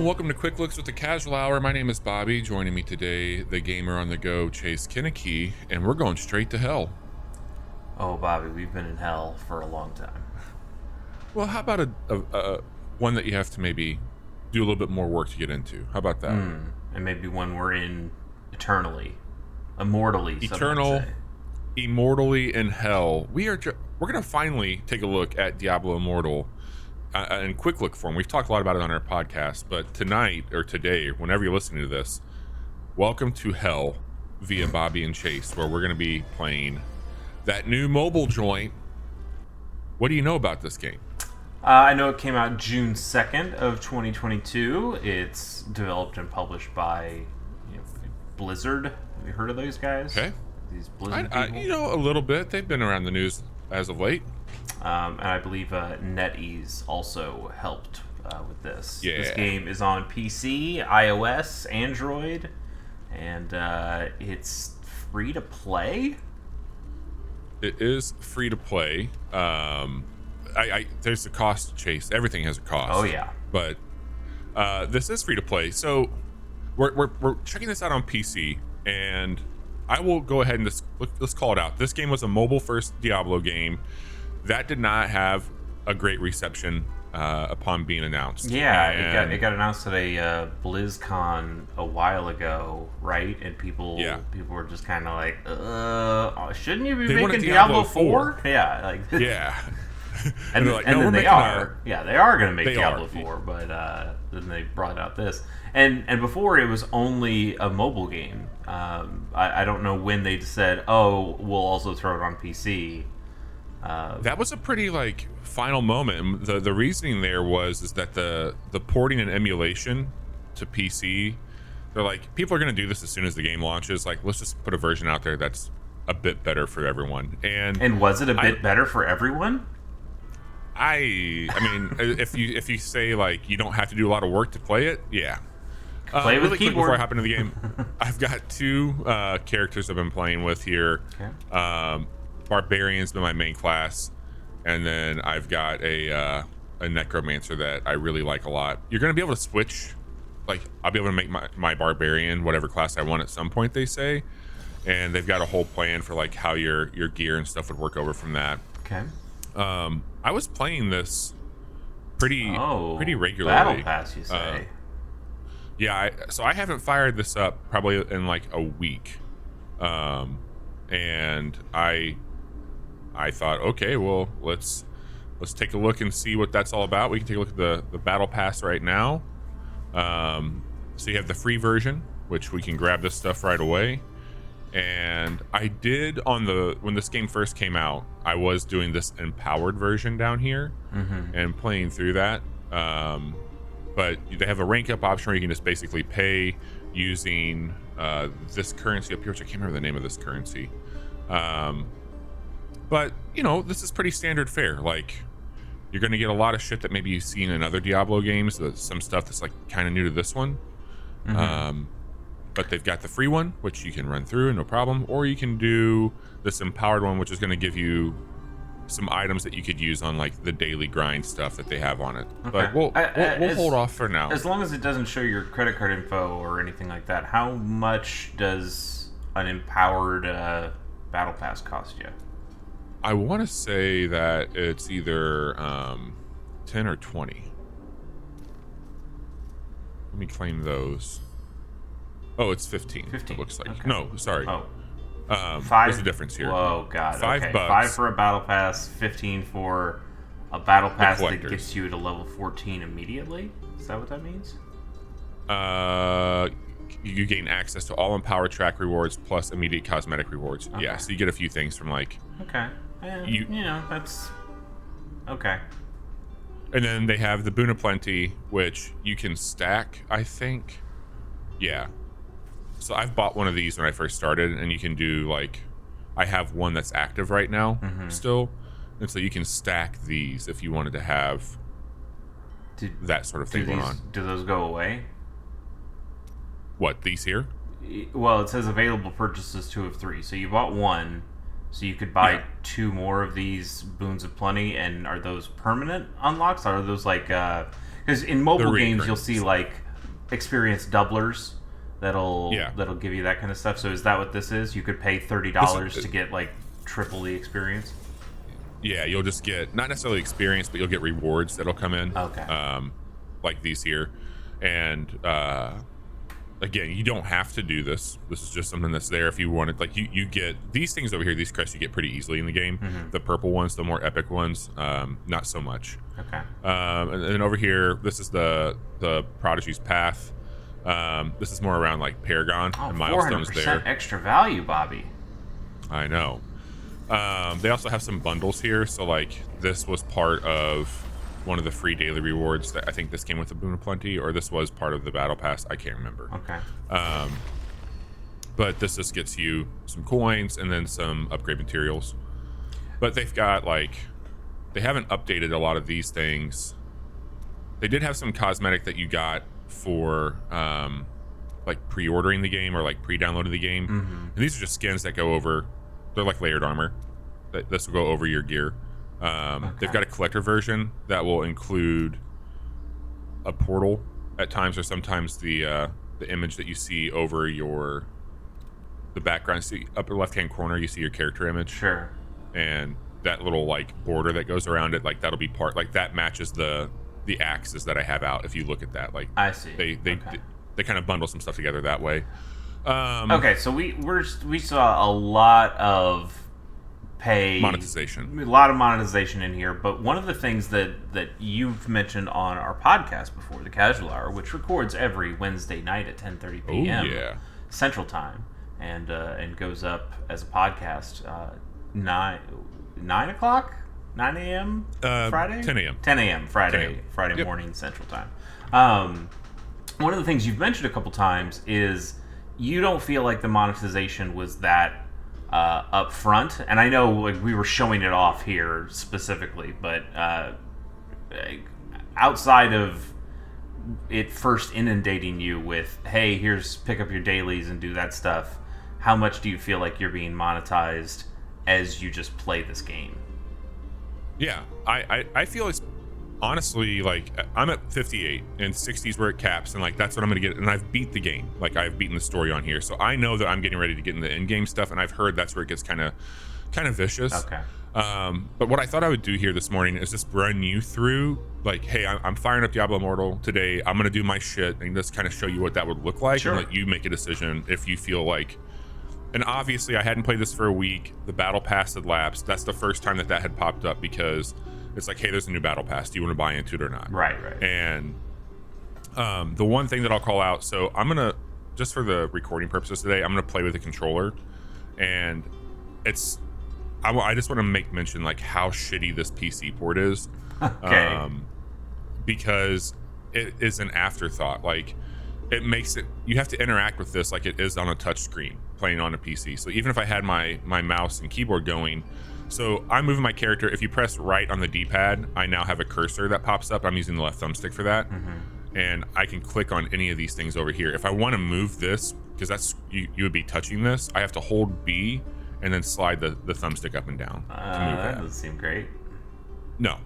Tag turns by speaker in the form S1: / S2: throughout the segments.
S1: and welcome to Quick Looks with the Casual Hour. My name is Bobby. Joining me today, the gamer on the go, Chase Kinnicky, and we're going straight to hell.
S2: Oh, Bobby, we've been in hell for a long time.
S1: Well, how about a one that you have to maybe do a little bit more work to get into? How about that?
S2: And maybe one we're in eternally, immortally.
S1: Eternal, immortally in hell. We're going to finally take a look at Diablo Immortal in quick look form. We've talked a lot about it on our podcast, but tonight or today, whenever you're listening to this, welcome to hell via Bobby and Chase, where we're going to be playing that new mobile joint. What do you know about this game?
S2: I know it came out June 2nd of 2022. It's developed and published by Blizzard. Have you heard of those guys?
S1: Okay.
S2: These Blizzard people?
S1: A little bit. They've been around the news as of late.
S2: And I believe NetEase also helped with this.
S1: Yeah.
S2: This game is on PC, iOS, Android, and it's free to play.
S1: It is free to play. There's a cost, Chase. Everything has a cost.
S2: Oh yeah.
S1: But this is free to play. So we're checking this out on PC, and I will go ahead and let's call it out. This game was a mobile first Diablo game that did not have a great reception upon being announced.
S2: Yeah, it got announced at a BlizzCon a while ago, right? And people were just kind of like, shouldn't you be making Diablo 4? Yeah, like
S1: yeah.
S2: and
S1: they're like,
S2: and
S1: no,
S2: then they are. They are going to make Diablo
S1: are.
S2: 4, but then they brought out this. And before it was only a mobile game. I don't know when they said, oh, we'll also throw it on PC.
S1: That was a pretty final moment. The reasoning there is that the porting and emulation to PC, they're like, people are going to do this as soon as the game launches. Like, let's just put a version out there that's a bit better for everyone. And
S2: was it a bit better for everyone?
S1: I mean, if you say you don't have to do a lot of work to play it, yeah.
S2: Play with
S1: really
S2: keyboard.
S1: Quick before I hop into the game, I've got two characters I've been playing with here.
S2: Okay.
S1: Barbarian's been my main class, and then I've got a necromancer that I really like a lot. You're going to be able to switch. I'll be able to make my barbarian whatever class I want at some point, they say, and they've got a whole plan for how your gear and stuff would work over from that.
S2: Okay.
S1: I was playing this pretty regularly.
S2: Battle Pass, you say?
S1: So I haven't fired this up probably in a week, and I thought, okay, well let's take a look and see what that's all about. We can take a look at the Battle Pass right now. So you have the free version, which we can grab this stuff right away. And I did when this game first came out, I was doing this empowered version down here and playing through that. But they have a rank up option where you can just basically pay using this currency up here, which I can't remember the name of this currency. But this is pretty standard fare. You're going to get a lot of shit that maybe you've seen in other Diablo games. Some stuff that's kind of new to this one. But they've got the free one, which you can run through, no problem. Or you can do this empowered one, which is going to give you some items that you could use on the daily grind stuff that they have on it.
S2: Okay.
S1: But we'll hold off for now.
S2: As long as it doesn't show your credit card info or anything like that, how much does an empowered Battle Pass cost you?
S1: I want to say that it's either 10 or 20. Let me claim those. Oh, it's 15.
S2: 15.
S1: It looks like.
S2: Okay.
S1: No, sorry.
S2: Oh.
S1: 5. There's a difference here.
S2: Whoa, God.
S1: $5.
S2: 5 for a Battle Pass, 15 for a Battle Pass that
S1: collectors.
S2: gets you to level 14 immediately? Is that what that means?
S1: You gain access to all empowered track rewards plus immediate cosmetic rewards.
S2: Okay.
S1: Yeah, so you get a few things from
S2: Okay. That's... Okay.
S1: And then they have the Boon of Plenty, which you can stack, I think. Yeah. So I've bought one of these when I first started, and you can do I have one that's active right now still, and so you can stack these if you wanted to have that sort of thing going on.
S2: Do those go away?
S1: What, these here?
S2: Well, it says available purchases 2 of 3. So you bought one, so you could buy 2 more of these Boons of Plenty, and are those permanent unlocks? Or are those because in mobile games you'll see experience doublers that'll give you that kind of stuff. So is that what this is? You could pay $30 to get like triple the experience.
S1: Yeah, you'll just get not necessarily experience, but you'll get rewards that'll come in.
S2: Okay.
S1: Like these here, and again, you don't have to do this. This is just something that's there if you wanted. Like you get these things over here. These crests you get pretty easily in the game.
S2: Mm-hmm.
S1: The purple ones, the more epic ones, not so much.
S2: Okay.
S1: And then over here, this is the Prodigy's Path. This is more around like Paragon and milestones
S2: 400%
S1: there.
S2: Extra value, Bobby.
S1: I know. They also have some bundles here. So like this was part of one of the free daily rewards that I think this came with the Boon of Plenty, or this was part of the battle pass. I can't remember.
S2: Okay.
S1: But this just gets you some coins and then some upgrade materials. But they've got like, they haven't updated a lot of these things. They did have some cosmetic that you got for like pre-ordering the game or like pre-downloading the game.
S2: Mm-hmm.
S1: And these are just skins that go over, they're like layered armor. This will go over your gear. They've got a collector version that will include a portal at times, or sometimes the image that you see over the background. See upper left hand corner, you see your character image.
S2: Sure.
S1: And that little like border that goes around it, like that'll be part, like that matches the axes that I have out. If you look at that, like
S2: I see.
S1: They kind of bundle some stuff together that way.
S2: Okay, so we saw a lot of
S1: monetization,
S2: a lot of monetization in here, but one of the things that you've mentioned on our podcast before, the Casual Hour, which records every Wednesday night at 10:30 p.m. Central Time, and goes up as a podcast 9 o'clock, 9 a.m. Friday,
S1: 10 a.m.
S2: 10 a.m. Friday
S1: Yep.
S2: morning Central Time. One of the things you've mentioned a couple times is you don't feel like the monetization was that up front, and I know like we were showing it off here specifically, but outside of it first inundating you with, hey, here's pick up your dailies and do that stuff, how much do you feel like you're being monetized as you just play this game?
S1: Yeah, I feel it's honestly like I'm at 58 and 60s where it caps, and like that's what I'm gonna get, and I've beat the game. Like I've beaten the story on here, so I know that I'm getting ready to get in the in-game stuff, and I've heard that's where it gets kind of vicious.
S2: Okay.
S1: But what I thought I would do here this morning is just run you through like, hey, I'm firing up Diablo Immortal today. I'm gonna do my shit and just kind of show you what that would look like,
S2: sure,
S1: and let you make a decision if you feel like. And obviously, I hadn't played this for a week. The battle pass had lapsed. That's the first time that had popped up, because it's like, hey, there's a new battle pass. Do you want to buy into it or not?
S2: Right.
S1: And the one thing that I'll call out, so I'm gonna, just for the recording purposes today, I'm gonna play with the controller, and I just want to make mention like how shitty this PC port is.
S2: Okay.
S1: Because it is an afterthought. Like it makes it, you have to interact with this like it is on a touch screen playing on a PC. So even if I had my mouse and keyboard going, so I'm moving my character. If you press right on the D-pad, I now have a cursor that pops up. I'm using the left thumbstick for that.
S2: Mm-hmm.
S1: And I can click on any of these things over here. If I want to move this, because that's you would be touching this, I have to hold B and then slide the thumbstick up and down to move
S2: that doesn't seem great.
S1: No.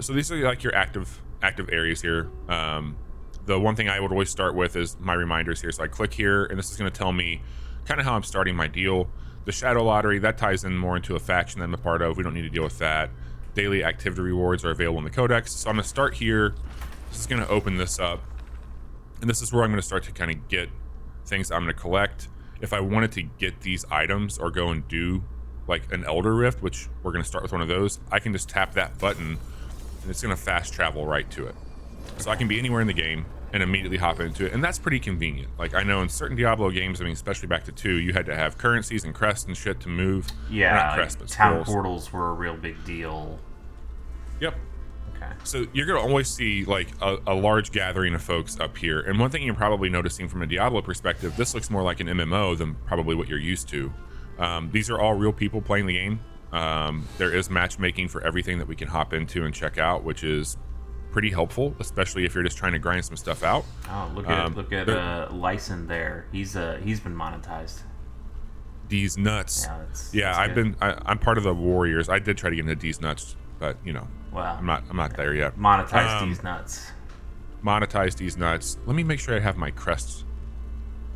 S1: So these are like your active areas here. The one thing I would always start with is my reminders here. So I click here, and this is going to tell me kind of how I'm starting my deal. The Shadow Lottery, that ties in more into a faction that I'm a part of. We don't need to deal with that. Daily activity rewards are available in the Codex. So I'm going to start here. This is going to open this up. And this is where I'm going to start to kind of get things I'm going to collect. If I wanted to get these items or go and do like an Elder Rift, which we're going to start with one of those, I can just tap that button and it's going to fast travel right to it. So I can be anywhere in the game and immediately hop into it, and that's pretty convenient. Like I know in certain Diablo games, I mean, especially back to 2, you had to have currencies and crests and shit to move.
S2: Yeah,
S1: not crests, but
S2: town
S1: scrolls.
S2: portals were a real big deal.
S1: Yep.
S2: Okay.
S1: So you're gonna always see like a large gathering of folks up here, and one thing you're probably noticing from a Diablo perspective, this looks more like an MMO than probably what you're used to. These are all real people playing the game. There is matchmaking for everything that we can hop into and check out, which is pretty helpful, especially if you're just trying to grind some stuff out.
S2: Oh, look at Lyson there. He's been monetized.
S1: D's nuts.
S2: Yeah,
S1: I'm part of the Warriors. I did try to get into D's nuts, but you know,
S2: wow,
S1: I'm not there yet.
S2: Monetize D's nuts.
S1: monetize these nuts. Let me make sure I have my crest.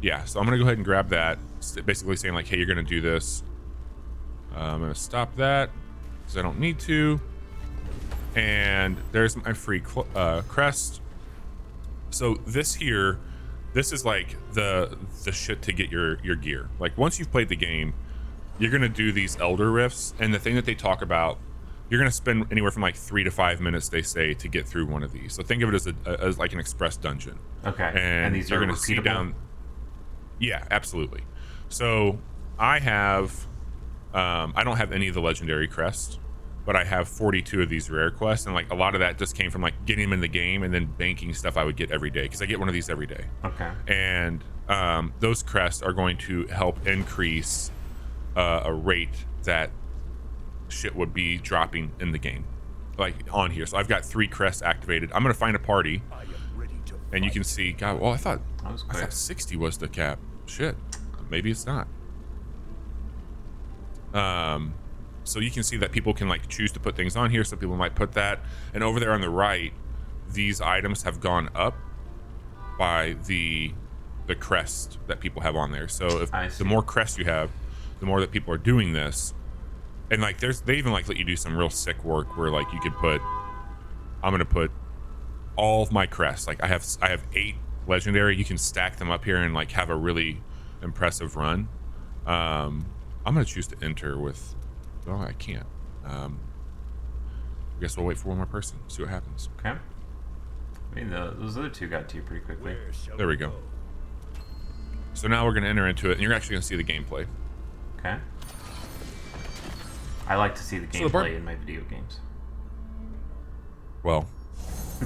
S1: Yeah, so I'm gonna go ahead and grab that. It's basically saying like, hey, you're gonna do this. I'm gonna stop that because I don't need to. And there's my free crest. So this is like the shit to get your gear. Like once you've played the game, you're gonna do these elder rifts, and the thing that they talk about, you're gonna spend anywhere from like 3 to 5 minutes, they say, to get through one of these. So think of it as like an express dungeon.
S2: Okay.
S1: And
S2: these
S1: you're
S2: are
S1: gonna
S2: repeatable?
S1: see down. Yeah, absolutely. So I have, I don't have any of the legendary crests, but I have 42 of these rare quests, and like a lot of that just came from like getting them in the game and then banking stuff I would get every day, because I get one of these every day.
S2: Okay.
S1: And those crests are going to help increase a rate that shit would be dropping in the game, like on here. So I've got 3 crests activated. I'm gonna find a party, and you can see. God, well, I thought 60 was the cap. Shit, maybe it's not. So you can see that people can like choose to put things on here. Some people might put that, and over there on the right, these items have gone up by the crest that people have on there. So if the more crests you have, the more that people are doing this. And like they even like let you do some real sick work where like you could put, I'm gonna put all of my crests, like I have 8 legendary. You can stack them up here and like have a really impressive run. I'm gonna choose to enter with, well, I can't. I guess we'll wait for one more person, see what happens.
S2: Okay. I mean, those other 2 got to you pretty quickly.
S1: There we go. So now we're gonna enter into it, and you're actually gonna see the gameplay.
S2: Okay. I like to see the gameplay in my video games.
S1: Well,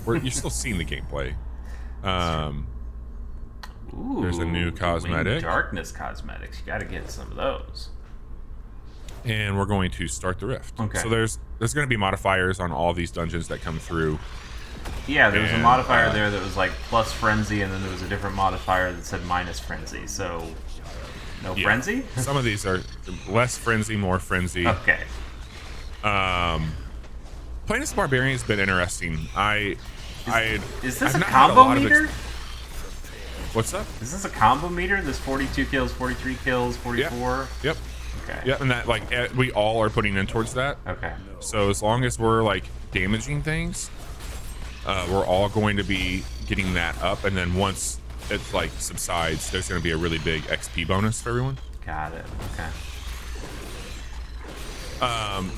S1: you're still seeing the gameplay.
S2: Ooh,
S1: there's a new cosmetic.
S2: Darkness cosmetics. You got to get some of those.
S1: And we're going to start the rift.
S2: Okay.
S1: So there's going to be modifiers on all these dungeons that come through.
S2: Yeah, there was a modifier there that was like plus frenzy, and then there was a different modifier that said minus frenzy. So no frenzy?
S1: Some of these are less frenzy, more frenzy.
S2: Okay.
S1: Playing as a barbarian has been interesting.
S2: Is this a combo meter?
S1: What's up?
S2: Is this a combo meter? This 42 kills, 43 kills, 44?
S1: Yep.
S2: Okay.
S1: Yep, and that like we all are putting in towards that.
S2: Okay.
S1: So as long as we're like damaging things, we're all going to be getting that up, and then once it like subsides, there's going to be a really big XP bonus for everyone.
S2: Got it. Okay.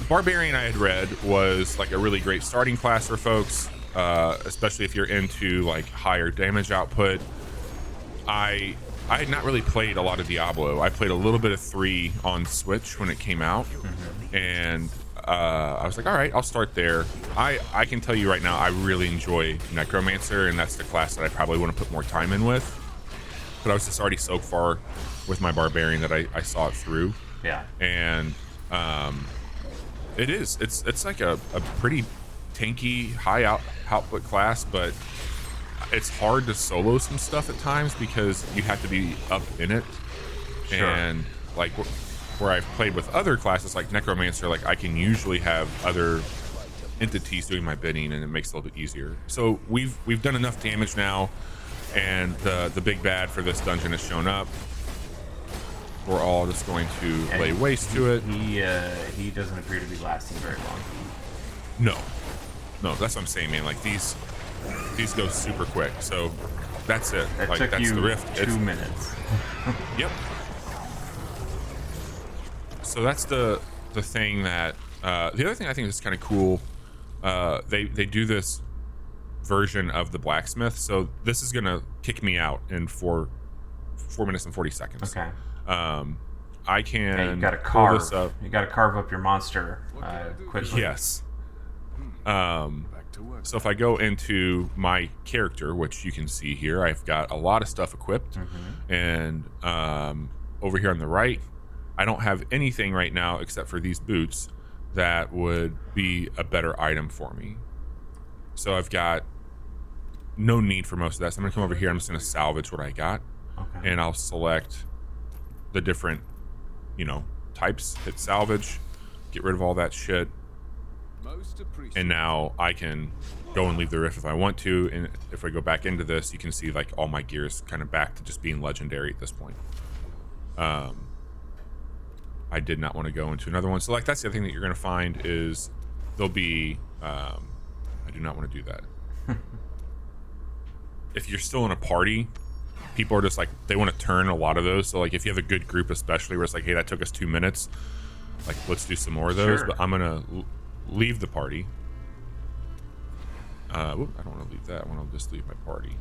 S1: Barbarian, I had read, was like a really great starting class for folks, especially if you're into like higher damage output. I had not really played a lot of Diablo. I played a little bit of 3 on Switch when it came out, and I was like, all right, I'll start there. I can tell you right now, I really enjoy Necromancer, and that's the class that I probably want to put more time in with. But I was just already so far with my Barbarian that I saw it through.
S2: Yeah.
S1: And it's like a pretty tanky, high output class, but it's hard to solo some stuff at times because you have to be up in it.
S2: Sure.
S1: And like where I've played with other classes like Necromancer, like I can usually have other entities doing my bidding, and it makes it a little bit easier. So we've done enough damage now, and the big bad for this dungeon has shown up. We're all just going to lay waste to it.
S2: He doesn't appear to be lasting very long.
S1: No, that's what I'm saying, man. Like these go super quick. So that's it.
S2: That
S1: like
S2: took
S1: that's
S2: you
S1: the rift.
S2: 2 minutes.
S1: Yep. So that's the thing that the other thing I think is kind of cool. They do this version of the blacksmith. So this is gonna kick me out in 4 minutes and 40 seconds.
S2: Okay.
S1: I can.
S2: Yeah, you got to
S1: pull
S2: carve.
S1: this up.
S2: You got to carve up your monster quickly.
S1: Yes. So if I go into my character, which you can see here, I've got a lot of stuff equipped, and over here on the right, I don't have anything right now except for these boots that would be a better item for me. So I've got no need for most of that. So I'm gonna come over here. I'm just gonna salvage what I got, and I'll select the different, types. Hit salvage, get rid of all that shit. And now I can go and leave the rift if I want to. And if I go back into this, you can see like all my gears kind of back to just being legendary at this point. I did not want to go into another one. So like that's the other thing that you're going to find is there'll be, I do not want to do that. If you're still in a party, people are just like, they want to turn a lot of those. So like if you have a good group, especially where it's like, hey, that took us 2 minutes, like let's do some more of those.
S2: Sure.
S1: But I'm going to leave the party. I don't want to leave that. I want to just leave my party.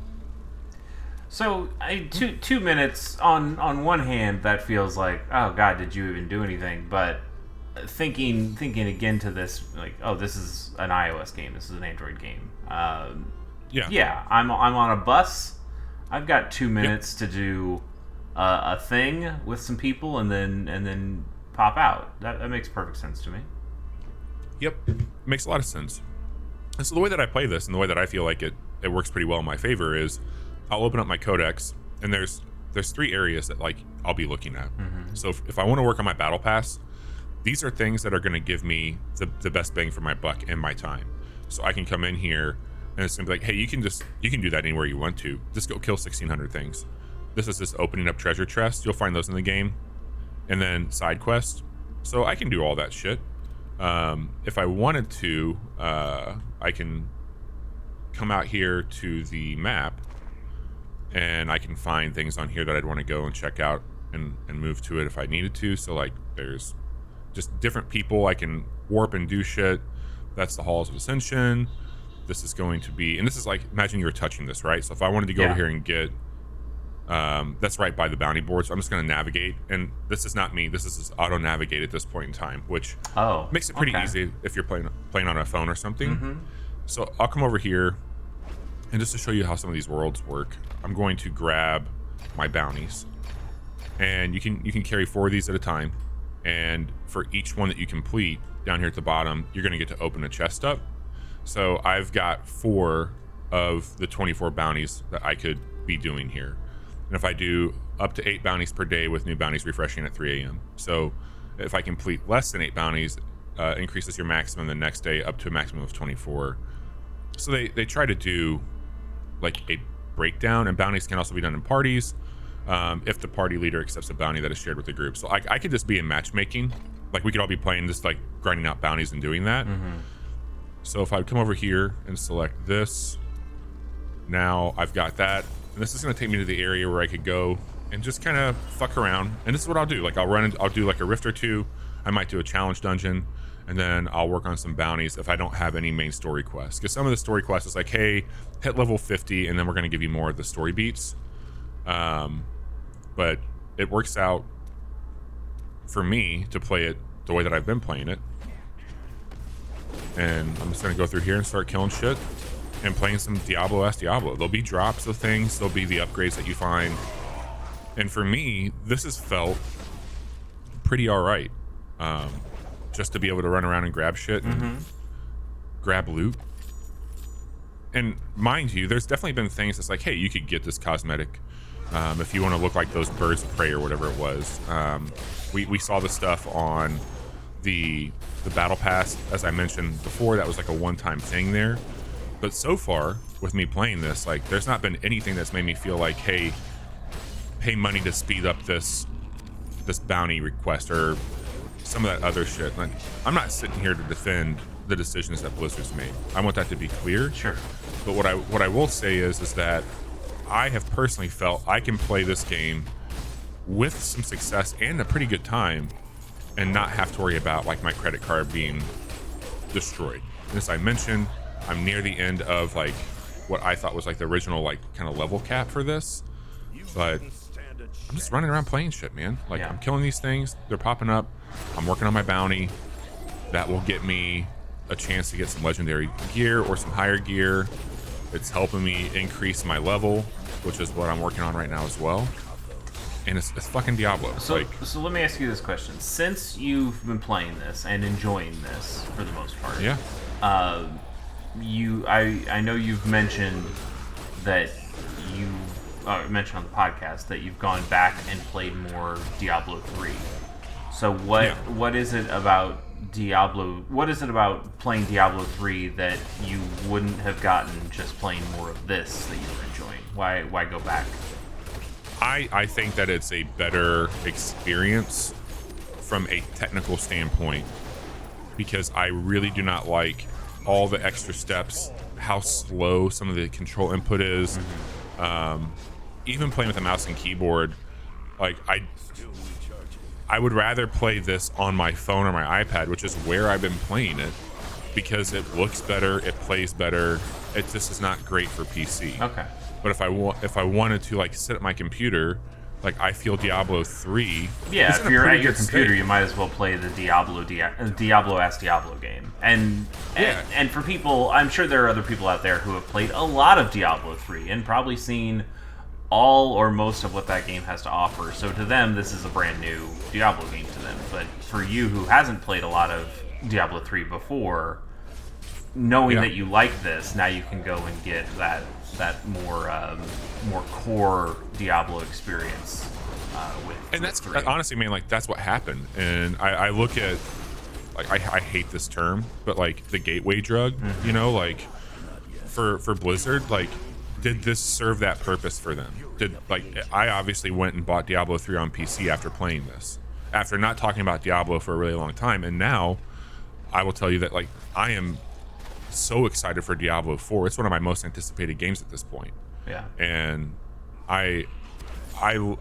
S2: So, 2 minutes on one hand, that feels like, oh god, did you even do anything? But thinking again to this, like, oh, this is an iOS game, this is an Android game. Yeah, I'm on a bus. I've got 2 minutes to do a thing with some people, and then pop out. That makes perfect sense to me. Yep,
S1: makes a lot of sense. And so the way that I play this, and the way that I feel like it works pretty well in my favor is, I'll open up my codex, and there's 3 areas that like I'll be looking at.
S2: Mm-hmm.
S1: So if I want to work on my battle pass, these are things that are going to give me the best bang for my buck and my time. So I can come in here, and it's gonna be like, hey, you can do that anywhere you want to. Just go kill 1,600 things. This is just opening up treasure chests. You'll find those in the game, and then side quests. So I can do all that shit. If I wanted to, I can come out here to the map, and I can find things on here that I'd want to go and check out and move to it if I needed to. So like there's just different people I can warp and do shit. That's the Halls of Ascension. This is going to be, and this is like, imagine you were touching this, right? So if I wanted to go over here and get, that's right by the bounty board. So I'm just going to navigate, and this is not me. This is just auto navigate at this point in time, which makes it pretty easy if you're playing on a phone or something.
S2: Mm-hmm.
S1: So I'll come over here, and just to show you how some of these worlds work, I'm going to grab my bounties, and you can carry 4 of these at a time. And for each one that you complete down here at the bottom, you're going to get to open a chest up. So I've got 4 of the 24 bounties that I could be doing here. And if I do up to 8 bounties per day with new bounties refreshing at 3 a.m. So if I complete less than 8 bounties, increases your maximum the next day up to a maximum of 24. So they try to do like a breakdown, and bounties can also be done in parties if the party leader accepts a bounty that is shared with the group. So I could just be in matchmaking, like we could all be playing just like grinding out bounties and doing that.
S2: Mm-hmm.
S1: So if I come over here and select this, now I've got that, and this is going to take me to the area where I could go and just kind of fuck around. And this is what I'll do. Like I'll do like a rift or 2. I might do a challenge dungeon, and then I'll work on some bounties if I don't have any main story quests. Because some of the story quests is like, hey, hit level 50, and then we're going to give you more of the story beats. But it works out for me to play it the way that I've been playing it. And I'm just going to go through here and start killing shit and playing some Diablo. There'll be drops of things. There'll be the upgrades that you find. And for me, this has felt pretty all right. Just to be able to run around and grab shit and grab loot. And mind you, there's definitely been things that's like, hey, you could get this cosmetic if you want to look like those birds of prey or whatever it was. We saw the stuff on the battle pass, as I mentioned before. That was like a one-time thing there. But so far, with me playing this, like there's not been anything that's made me feel like, hey, pay money to speed up this bounty request or some of that other shit. Like, I'm not sitting here to defend the decisions that Blizzard's made. I want that to be clear.
S2: Sure.
S1: But what I will say is that I have personally felt I can play this game with some success and a pretty good time and not have to worry about like my credit card being destroyed. And as I mentioned, I'm near the end of like what I thought was like the original like kind of level cap for this. But I'm just running around playing shit, man. Like I'm killing these things, they're popping up. I'm working on my bounty. That will get me a chance to get some legendary gear or some higher gear. It's helping me increase my level, which is what I'm working on right now as well. And it's fucking Diablo.
S2: So let me ask you this question. Since you've been playing this and enjoying this for the most part, I know you've mentioned that you mentioned on the podcast that you've gone back and played more Diablo 3. So what is it about Diablo? What is it about playing Diablo 3 that you wouldn't have gotten just playing more of this that you were enjoying? Why go back?
S1: I think that it's a better experience from a technical standpoint because I really do not like all the extra steps, how slow some of the control input is. Even playing with a mouse and keyboard, like I would rather play this on my phone or my iPad, which is where I've been playing it, because it looks better, it plays better. It just is not great for PC.
S2: Okay.
S1: But if I wanted to like sit at my computer, like I feel Diablo 3.
S2: Yeah, if you're at your computer, you might as well play the Diablo-esque Diablo game. And for people, I'm sure there are other people out there who have played a lot of Diablo 3 and probably seen all or most of what that game has to offer. So to them, this is a brand new Diablo game to them. But for you who hasn't played a lot of Diablo 3 before, knowing that you like this, now you can go and get that more core Diablo experience with.
S1: And that's honestly, man, like that's what happened. And I look at, like, I hate this term, but like the gateway drug, you know, like for Blizzard, like, did this serve that purpose for them? I obviously went and bought Diablo 3 on PC after playing this, after not talking about Diablo for a really long time, and now I will tell you that like I am so excited for Diablo 4. It's one of my most anticipated games at this point.
S2: Yeah.
S1: And you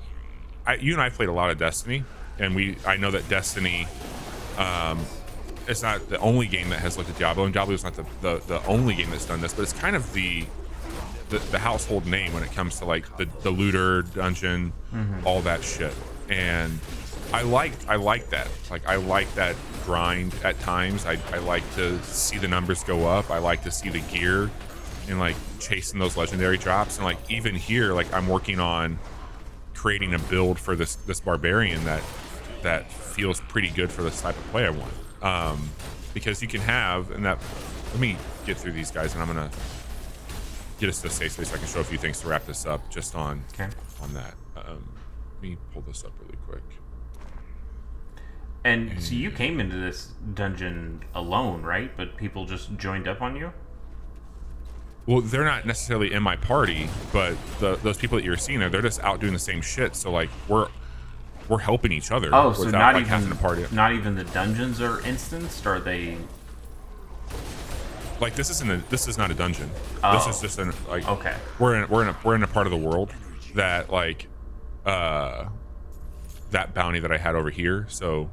S1: and I played a lot of Destiny, and I know that Destiny, it's not the only game that has looked at Diablo, and Diablo is not the only game that's done this, but it's kind of the household name when it comes to like the looter dungeon, all that shit. And I like that. Like I like that grind at times. I like to see the numbers go up. I like to see the gear and like chasing those legendary drops. And like even here, like I'm working on creating a build for this barbarian that feels pretty good for this type of play I want. Because you can have, and that, let me get through these guys, and I'm gonna get us to a safe space so I can show a few things to wrap this up just on that. Let me pull this up really quick.
S2: And so you came into this dungeon alone, right? But people just joined up on you?
S1: Well, they're not necessarily in my party, but those people that you're seeing there, they're just out doing the same shit. So like we're helping each other.
S2: Oh, so
S1: without,
S2: not
S1: like,
S2: even
S1: having a party.
S2: Not even the dungeons are instanced? Are they?
S1: Like this is not a dungeon.
S2: Oh.
S1: This is just an like.
S2: Okay.
S1: We're in a part of the world that like that bounty that I had over here. So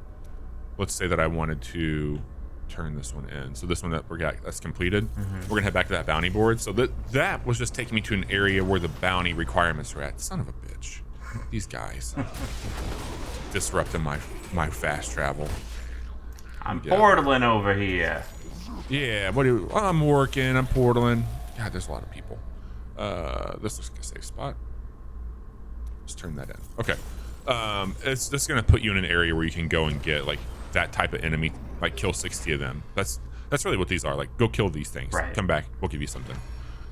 S1: let's say that I wanted to turn this one in. So this one that's completed. We're gonna head back to that bounty board. So that was just taking me to an area where the bounty requirements are at. Son of a bitch. These guys disrupting my fast travel.
S2: I'm portaling over here.
S1: Yeah, I'm working, I'm portaling. God, there's a lot of people. This looks like a safe spot. Let's turn that in. Okay. It's just gonna put you in an area where you can go and get like that type of enemy, like kill 60 of them. That's really what these are. Like, go kill these things.
S2: Right.
S1: Come back, we'll give you something.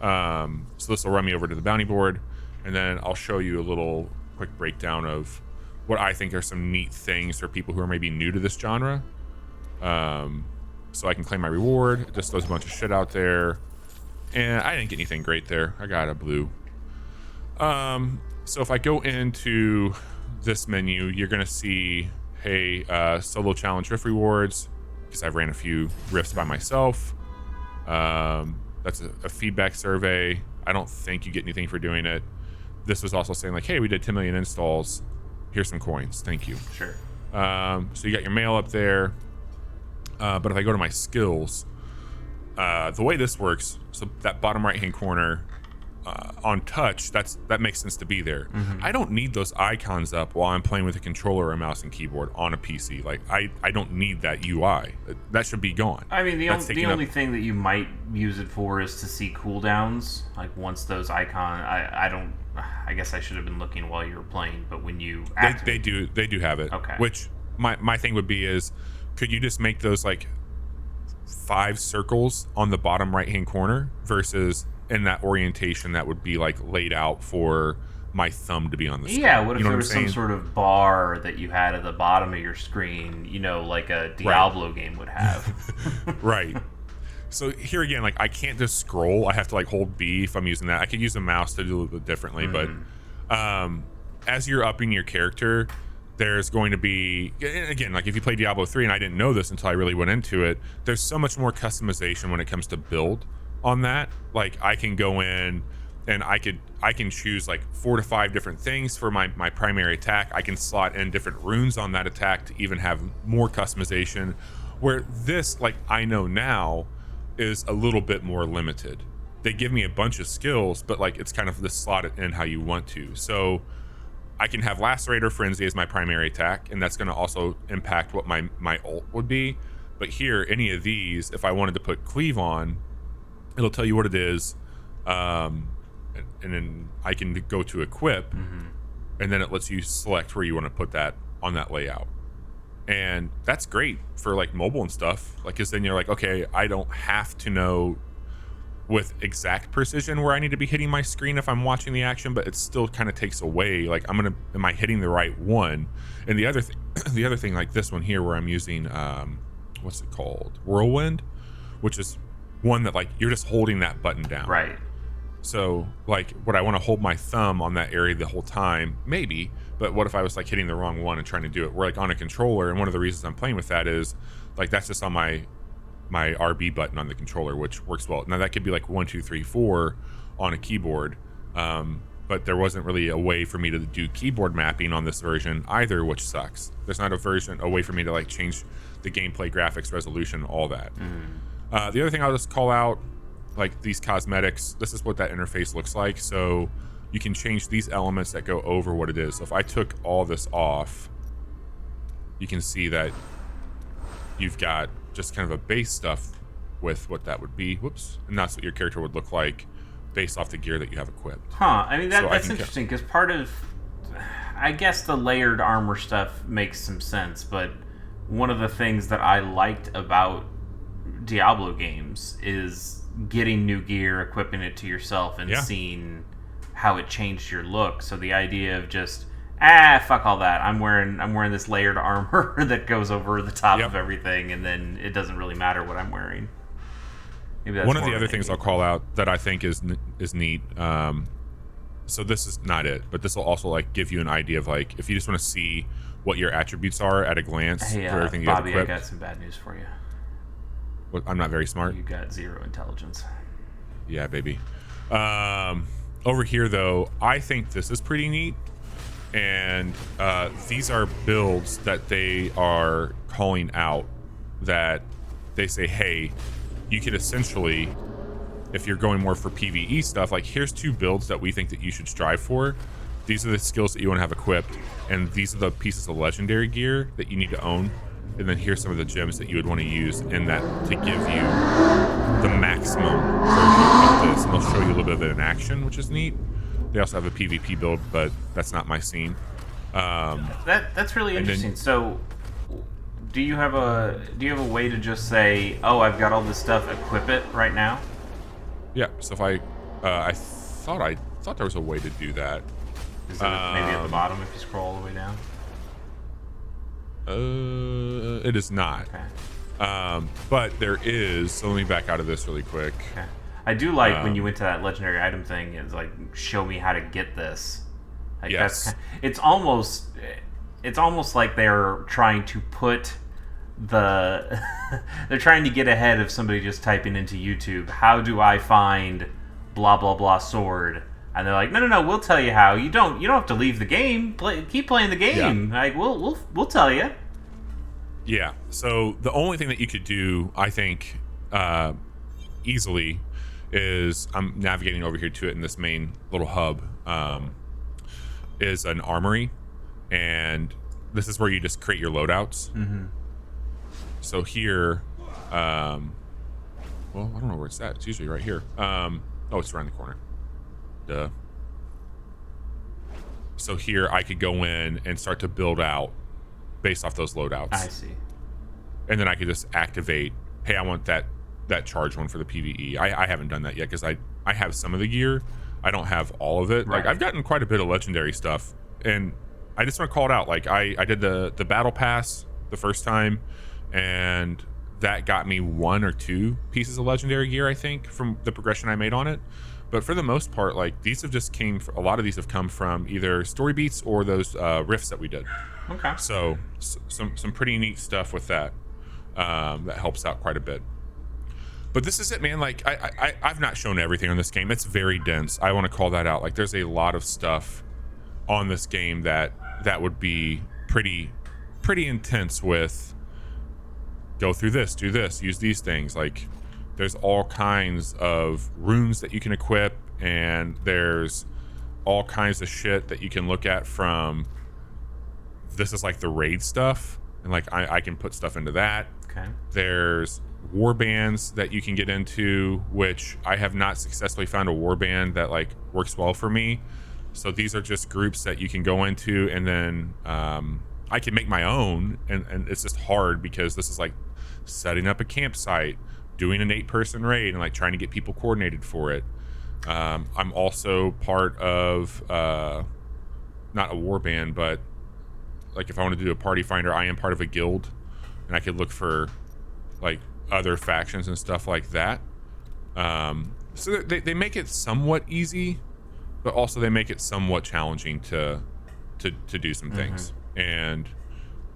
S1: So this will run me over to the bounty board, and then I'll show you a little quick breakdown of what I think are some neat things for people who are maybe new to this genre. So I can claim my reward. It just throws a bunch of shit out there, and I didn't get anything great there. I got a blue. So if I go into this menu, you're gonna see, hey, solo challenge rift rewards, because I've ran a few rifts by myself. That's a feedback survey. I don't think you get anything for doing it. This was also saying like, hey, we did 10 million installs. Here's some coins. Thank you.
S2: Sure.
S1: So you got your mail up there. But if I go to my skills, the way this works, so that bottom right hand corner on touch, that makes sense to be there. I don't need those icons up while I'm playing with a controller or a mouse and keyboard on a PC. Like I don't need that UI. That should be gone.
S2: I mean, the only thing that you might use it for is to see cooldowns. Like once those icons, I guess I should have been looking while you were playing, but when you
S1: they do have it.
S2: Okay.
S1: Which my thing would be is, could you just make those like 5 circles on the bottom right hand corner versus in that orientation that would be like laid out for my thumb to be on the screen.
S2: Yeah, what if there was some sort of bar that you had at the bottom of your screen, like a Diablo game would have?
S1: Right. So here again, like I can't just scroll. I have to like hold B if I'm using that. I could use a mouse to do a little bit differently, but as you're upping your character, there's going to be, again, like if you play Diablo 3, and I didn't know this until I really went into it, there's so much more customization when it comes to build on that. Like I can go in and I can choose like 4 to 5 different things for my primary attack. I can slot in different runes on that attack to even have more customization, where this, like I know now, is a little bit more limited. They give me a bunch of skills, but like it's kind of just slot it in how you want to. So I can have Lacerate or Frenzy as my primary attack, and that's going to also impact what my ult would be. But here, any of these, if I wanted to put Cleave on, it'll tell you what it is, and then I can go to Equip, and then it lets you select where you want to put that on that layout. And that's great for like mobile and stuff, like, because then you're like, okay, I don't have to know with exact precision where I need to be hitting my screen if I'm watching the action, but it still kind of takes away, like, am I hitting the right one? And the other thing, like this one here where I'm using what's it called, Whirlwind, which is one that like you're just holding that button down,
S2: right?
S1: So like, would I want to hold my thumb on that area the whole time? Maybe. But what if I was like hitting the wrong one and trying to do it? We're like on a controller, and one of the reasons I'm playing with that is like that's just on my RB button on the controller, which works well. Now that could be like 1, 2, 3, 4 on a keyboard, but there wasn't really a way for me to do keyboard mapping on this version either, which sucks. There's not a way for me to like change the gameplay, graphics, resolution, all that. The other thing I'll just call out, like these cosmetics, this is what that interface looks like. So you can change these elements that go over what it is. So if I took all this off, you can see that you've got just kind of a base stuff with what that would be. Whoops. And that's what your character would look like based off the gear that you have equipped.
S2: I mean, that's interesting, because part of, I guess the layered armor stuff makes some sense, but one of the things that I liked about Diablo games is getting new gear, equipping it to yourself, and seeing how it changed your look. So the idea of just fuck all that, I'm wearing this layered armor that goes over the top of everything, and then it doesn't really matter what I'm wearing. Maybe that's
S1: one of the other things I'll call out that I think is neat. So this is not it, but this will also like give you an idea of like if you just want to see what your attributes are at a glance
S2: for
S1: everything you
S2: Bobby,
S1: have equipped.
S2: I got some bad news for you.
S1: What, I'm not very smart?
S2: You got 0 intelligence.
S1: Yeah, baby. Over here, though, I think this is pretty neat. And these are builds that they are calling out that they say, hey, you could essentially, if you're going more for PvE stuff, like here's 2 builds that we think that you should strive for. These are the skills that you want to have equipped. And these are the pieces of legendary gear that you need to own. And then here's some of the gems that you would want to use in that to give you the maximum version of this. And they'll show you a little bit of it in action, which is neat. They also have a PvP build, but that's not my scene.
S2: That's really interesting. So, do you have a way to just say, "Oh, I've got all this stuff, equip it right now"?
S1: Yeah. So if I thought there was a way to do that.
S2: Is it maybe at the bottom if you scroll all the way down?
S1: It is not.
S2: Okay.
S1: But there is. So let me back out of this really quick.
S2: Okay. I do like when you went to that legendary item thing. It's like, show me how to get this. Like
S1: yes.
S2: It's almost like they're trying to put they're trying to get ahead of somebody just typing into YouTube, how do I find blah blah blah sword? And they're like, no, we'll tell you how. You don't have to leave the game. Keep playing the game. Yeah. Like we'll tell you.
S1: Yeah. So the only thing that you could do, I think, easily, is I'm navigating over here to it in this main little hub. Is an armory, and this is where you just create your loadouts.
S2: Mm-hmm.
S1: So here, well, I don't know where it's at. It's usually right here. Oh, it's around the corner. Duh. So here I could go in and start to build out based off those loadouts.
S2: I see.
S1: And then I could just activate, hey, I want that charge one for the PvE. I haven't done that yet because I have some of the gear. I don't have all of it.
S2: Right.
S1: Like I've gotten quite a bit of legendary stuff, and I just want to call it out. Like I did the battle pass the first time, and that got me 1 or 2 pieces of legendary gear, I think, from the progression I made on it. But for the most part, like these have just a lot of these have come from either story beats or those rifts that we did.
S2: Okay.
S1: So some pretty neat stuff with that. That helps out quite a bit. But this is it, man. Like I've not shown everything on this game. It's very dense. I want to call that out. Like there's a lot of stuff on this game that would be pretty intense with go through this, do this, use these things. Like there's all kinds of runes that you can equip, and there's all kinds of shit that you can look at from this is like the raid stuff, and like I can put stuff into that.
S2: Okay.
S1: There's war bands that you can get into, which I have not successfully found a war band that like works well for me. So these are just groups that you can go into, and then I can make my own, and it's just hard because this is like setting up a campsite, doing an 8-person raid, and like trying to get people coordinated for it. I'm also part of not a war band, but like if I want to do a party finder, I am part of a guild, and I could look for like other factions and stuff like that. So they make it somewhat easy, but also they make it somewhat challenging to do some things. And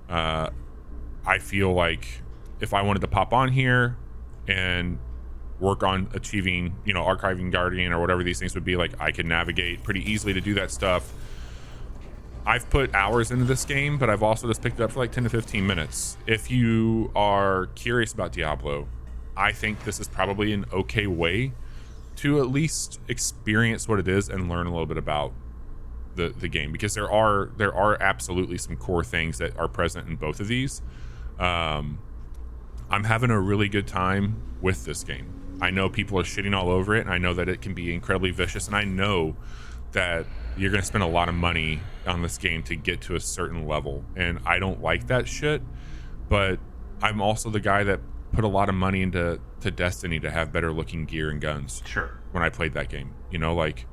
S1: I feel like if I wanted to pop on here and work on achieving, archiving guardian or whatever these things would be, like I could navigate pretty easily to do that stuff. I've put hours into this game, but I've also just picked it up for like 10 to 15 minutes. If you are curious about Diablo, I think this is probably an okay way to at least experience what it is and learn a little bit about the game, because there are absolutely some core things that are present in both of these. I'm having a really good time with this game. I know people are shitting all over it, and I know that it can be incredibly vicious, and I know that you're going to spend a lot of money on this game to get to a certain level, and I don't like that shit. But I'm also the guy that put a lot of money into Destiny to have better looking gear and guns.
S2: Sure.
S1: When I played that game, like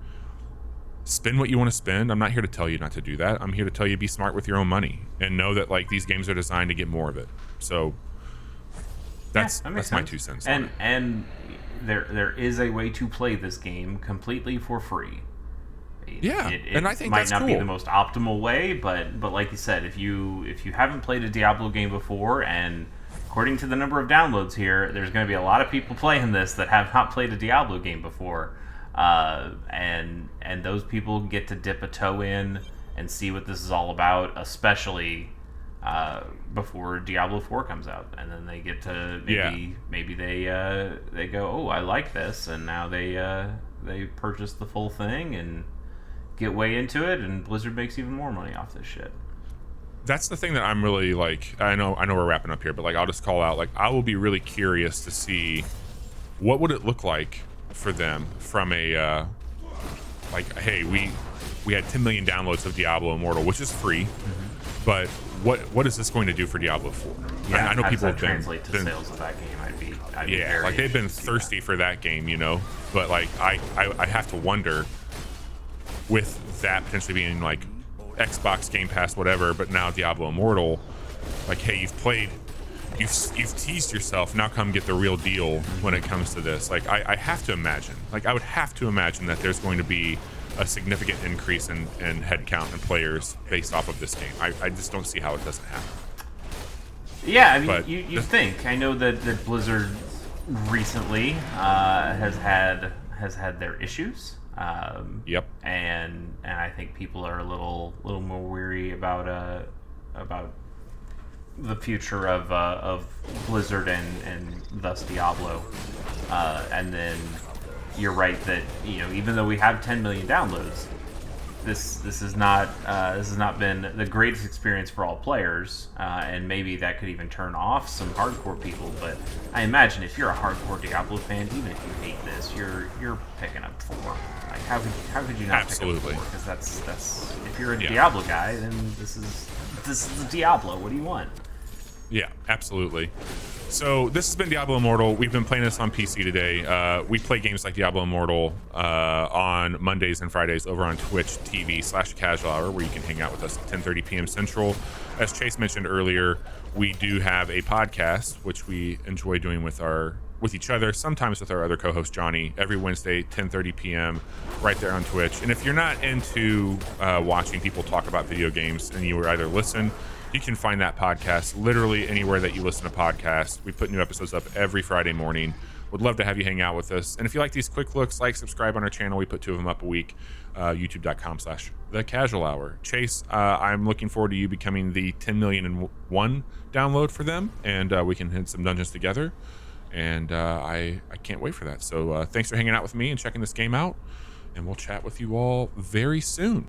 S1: spend what you want to spend. I'm not here to tell you not to do that. I'm here to tell you be smart with your own money and know that like these games are designed to get more of it. So that's my 2 cents.
S2: And there is a way to play this game completely for free.
S1: And I think
S2: might
S1: that's
S2: not
S1: cool.
S2: be the most optimal way, but like you said, if you haven't played a Diablo game before, and according to the number of downloads here, there's going to be a lot of people playing this that have not played a Diablo game before, and those people get to dip a toe in and see what this is all about, especially before Diablo 4 comes out, and then they get to maybe they go, oh, I like this, and now they purchase the full thing and get way into it, and Blizzard makes even more money off this shit.
S1: That's the thing that I'm really like. I know we're wrapping up here, but like I'll just call out, like I will be really curious to see what would it look like for them from a like, hey, we had 10 million downloads of Diablo Immortal, which is free, but what is this going to do for Diablo 4?
S2: Yeah,
S1: I know people have
S2: translate to sales of that game. I'd be very
S1: like they've been thirsty for that game, but like I have to wonder, with that potentially being like Xbox Game Pass, whatever, but now Diablo Immortal, like, hey, you've teased yourself, now come get the real deal when it comes to this. Like I have to imagine, like I would have to imagine that there's going to be a significant increase in headcount and players based off of this game. I just don't see how it doesn't happen.
S2: Yeah, I mean, you think. I know that Blizzard recently has had their issues.
S1: Yep.
S2: And I think people are a little more weary about the future of Blizzard and thus Diablo. And then you're right that even though we have 10 million downloads, this has not been the greatest experience for all players, and maybe that could even turn off some hardcore people. But I imagine if you're a hardcore Diablo fan, even if you hate this, you're picking up 4. Like how could you not pick up 4? Because that's if you're a Diablo guy, then this is the Diablo. What do you want?
S1: Yeah, absolutely. So this has been Diablo Immortal. We've been playing this on PC today. We play games like Diablo Immortal on Mondays and Fridays over on Twitch TV/Casual Hour, where you can hang out with us at 10:30 p.m. Central. As Chase mentioned earlier, we do have a podcast which we enjoy doing with each other, sometimes with our other co-host Johnny, every Wednesday 10:30 p.m. right there on Twitch. And if you're not into watching people talk about video games and you either listen, you can find that podcast literally anywhere that you listen to podcasts. We put new episodes up every Friday morning. Would love to have you hang out with us. And if you like these quick looks, subscribe on our channel. We put 2 of them up a week. YouTube.com/The Casual Hour. Chase, I'm looking forward to you becoming the 10,000,001 download for them, and we can hit some dungeons together. And I can't wait for that. So thanks for hanging out with me and checking this game out. And we'll chat with you all very soon.